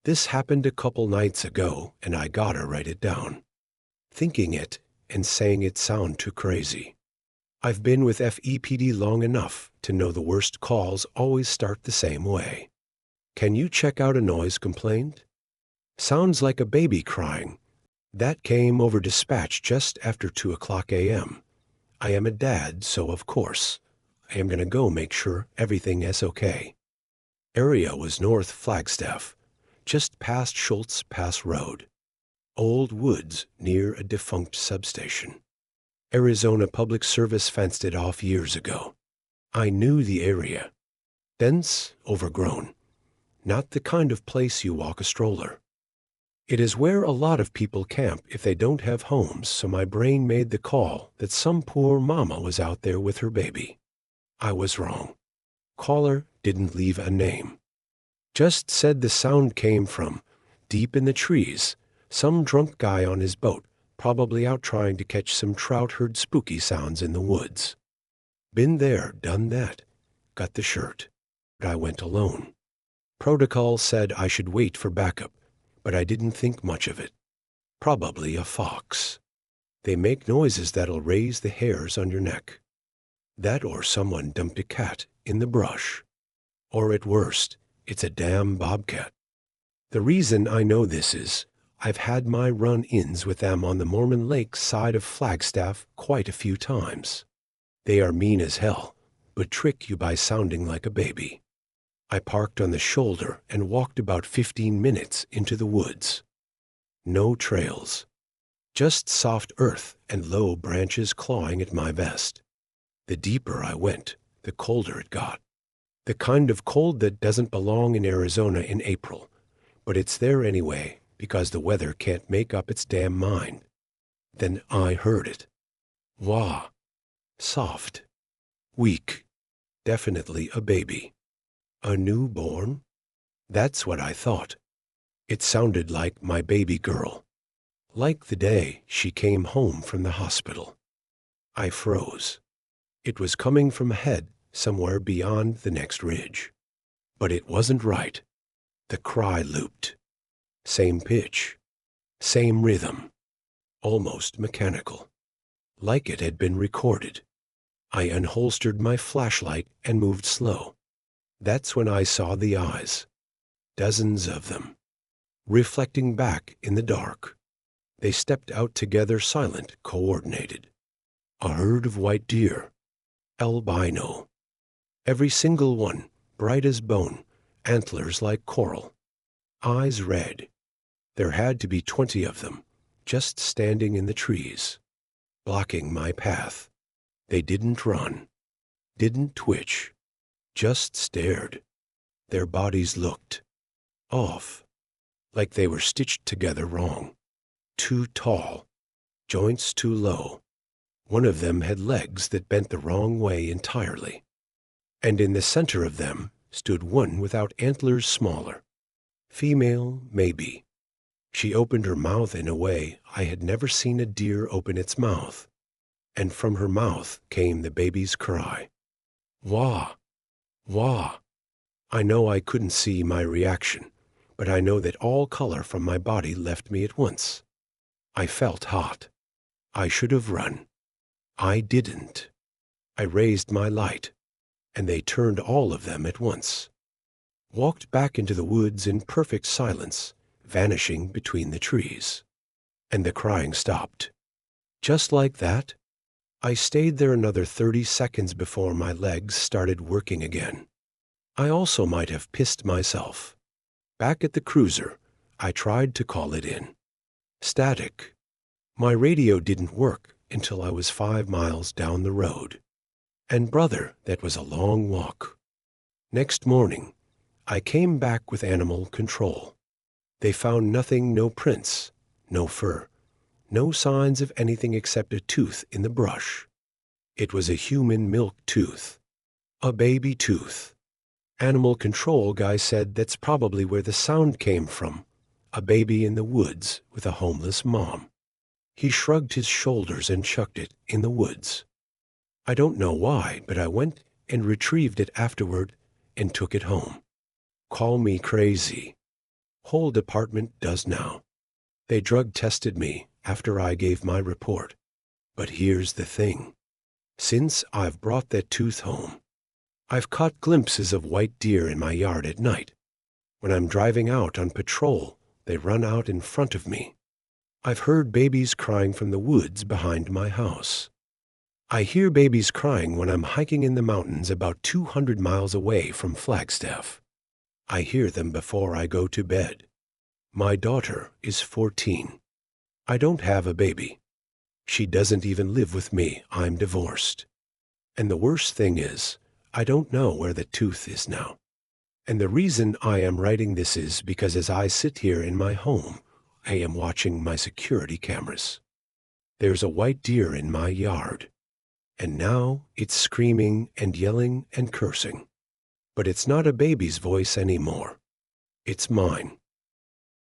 This happened a couple nights ago, and I gotta write it down. Thinking it and saying it sound too crazy. I've been with FEPD long enough to know the worst calls always start the same way. Can you check out a noise complaint? Sounds like a baby crying. That came over dispatch just after 2 a.m. I am a dad, so of course, I am gonna go make sure everything is okay. Area was North Flagstaff, just past Schultz Pass Road. Old woods near a defunct substation. Arizona Public Service fenced it off years ago. I knew the area. Dense, overgrown. Not the kind of place you walk a stroller. It is where a lot of people camp if they don't have homes, so my brain made the call that some poor mama was out there with her baby. I was wrong. Caller didn't leave a name. Just said the sound came from, deep in the trees, some drunk guy on his boat, probably out trying to catch some trout, heard spooky sounds in the woods. Been there, done that. Got the shirt. But I went alone. Protocol said I should wait for backup, but I didn't think much of it. Probably a fox. They make noises that'll raise the hairs on your neck. That or someone dumped a cat in the brush. Or at worst, it's a damn bobcat. The reason I know this is, I've had my run-ins with them on the Mormon Lake side of Flagstaff quite a few times. They are mean as hell, but trick you by sounding like a baby. I parked on the shoulder and walked about 15 minutes into the woods. No trails. Just soft earth and low branches clawing at my vest. The deeper I went, the colder it got. The kind of cold that doesn't belong in Arizona in April, but it's there anyway because the weather can't make up its damn mind. Then I heard it. Wah. Soft. Weak. Definitely a baby. A newborn? That's what I thought. It sounded like my baby girl. Like the day she came home from the hospital. I froze. It was coming from ahead, somewhere beyond the next ridge. But it wasn't right. The cry looped. Same pitch. Same rhythm. Almost mechanical. Like it had been recorded. I unholstered my flashlight and moved slow. That's when I saw the eyes. Dozens of them. Reflecting back in the dark. They stepped out together, silent, coordinated. A herd of white deer. Albino. Every single one, bright as bone, antlers like coral. Eyes red. There had to be 20 of them, just standing in the trees. Blocking my path. They didn't run. Didn't twitch. Just stared. Their bodies looked off, like they were stitched together wrong. Too tall, joints too low. One of them had legs that bent the wrong way entirely. And in the center of them stood one without antlers, smaller. Female, maybe. She opened her mouth in a way I had never seen a deer open its mouth. And from her mouth came the baby's cry. Wah! Wah! I know I couldn't see my reaction, but I know that all color from my body left me at once. I felt hot. I should have run. I didn't. I raised my light, and they turned all of them at once. Walked back into the woods in perfect silence, vanishing between the trees. And the crying stopped. Just like that, I stayed there another 30 seconds before my legs started working again. I also might have pissed myself. Back at the cruiser, I tried to call it in. Static. My radio didn't work until I was 5 miles down the road. And brother, that was a long walk. Next morning, I came back with animal control. They found nothing, no prints, no fur. No signs of anything except a tooth in the brush. It was a human milk tooth. A baby tooth. Animal control guy said that's probably where the sound came from. A baby in the woods with a homeless mom. He shrugged his shoulders and chucked it in the woods. I don't know why, but I went and retrieved it afterward and took it home. Call me crazy. Whole department does now. They drug tested me after I gave my report. But here's the thing. Since I've brought that tooth home, I've caught glimpses of white deer in my yard at night. When I'm driving out on patrol, they run out in front of me. I've heard babies crying from the woods behind my house. I hear babies crying when I'm hiking in the mountains about 200 miles away from Flagstaff. I hear them before I go to bed. My daughter is 14. I don't have a baby. She doesn't even live with me. I'm divorced. And the worst thing is, I don't know where the tooth is now. And the reason I am writing this is because as I sit here in my home, I am watching my security cameras. There's a white deer in my yard. And now it's screaming and yelling and cursing. But it's not a baby's voice anymore. It's mine.